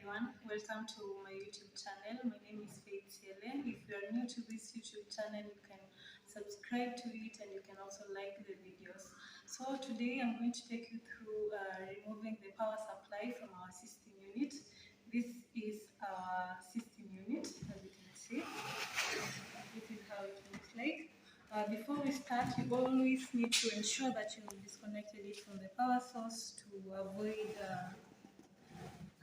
everyone, welcome to my YouTube channel. My name is Faith Helen. If you are new to this YouTube channel, you can subscribe to it and you can also like the videos. So today I'm going to take you through removing the power supply from our system unit. This is our system unit, as you can see. This is how it looks like. Before we start, you always need to ensure that you disconnected it from the power source to avoid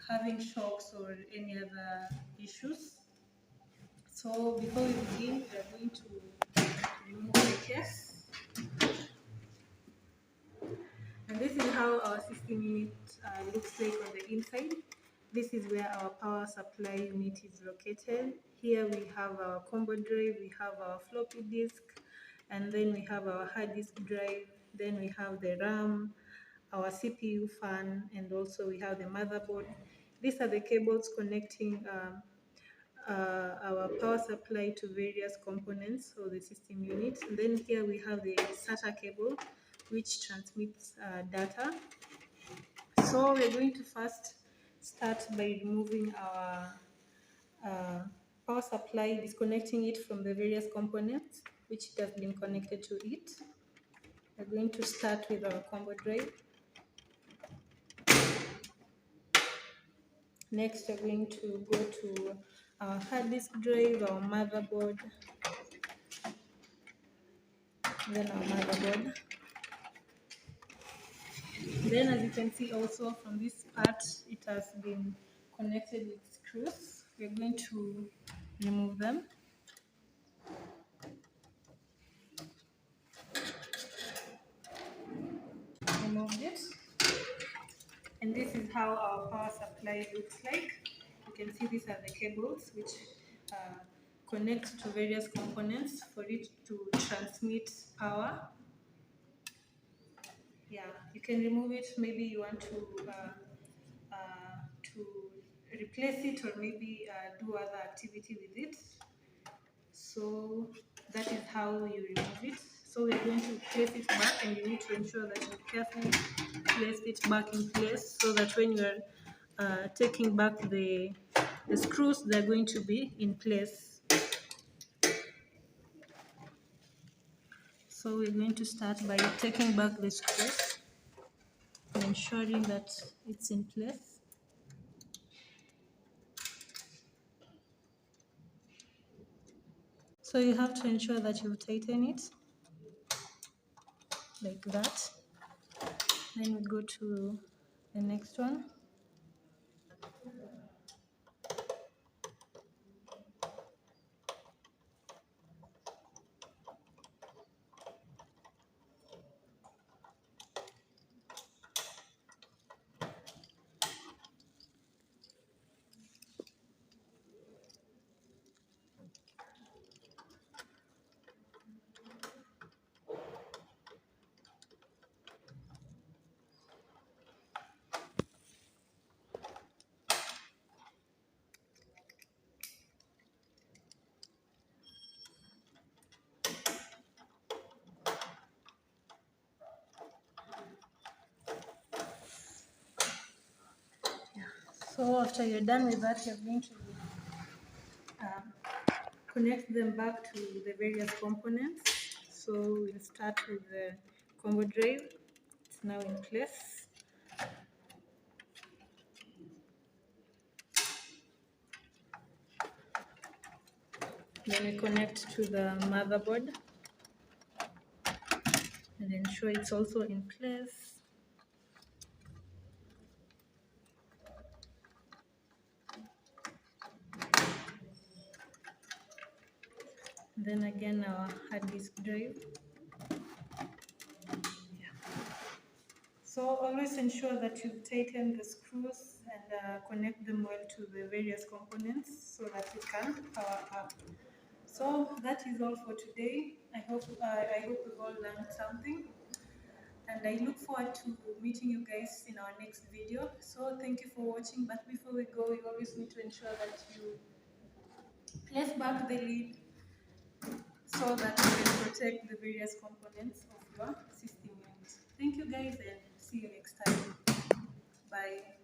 having shocks or any other issues. So before we begin, we are going to remove the case. And this is how our system unit looks like on the inside. This is where our power supply unit is located. Here we have our combo drive, we have our floppy disk, and then we have our hard disk drive, then we have the RAM, our CPU fan, and also we have the motherboard. These are the cables connecting our power supply to various components of the system unit. And then here we have the SATA cable, which transmits data. So we're going to first start by removing our power supply, disconnecting it from the various components which has been connected to it. We're going to start with our combo drive. Next, we're going to go to our hard disk drive, our motherboard, then our motherboard. Then, as you can see also from this part, it has been connected with screws. We're going to remove them. Removed it. And this is how our power supply looks like. You can see these are the cables which connect to various components for it to transmit power. Yeah, you can remove it. Maybe you want to replace it, or maybe do other activity with it. So that is how you remove it. So we're going to place it back, and you need to ensure that you carefully place it back in place so that when you are taking back the screws, they're going to be in place. So we're going to start by taking back the screws and ensuring that it's in place. So you have to ensure that you tighten it like that. Then we go to the next one. So after you're done with that, you're going to connect them back to the various components. So we'll start with the combo drive. It's now in place. Then we connect to the motherboard and ensure it's also in place. Then again our hard disk drive. So always ensure that you tighten the screws and connect them well to the various components so that it can power up. So that is all for today. I hope we've all learned something, and I look forward to meeting you guys in our next video. So thank you for watching, but before we go, you always need to ensure that you place back the lid so that you can protect the various components of your system unit. Thank you guys, and see you next time. Bye.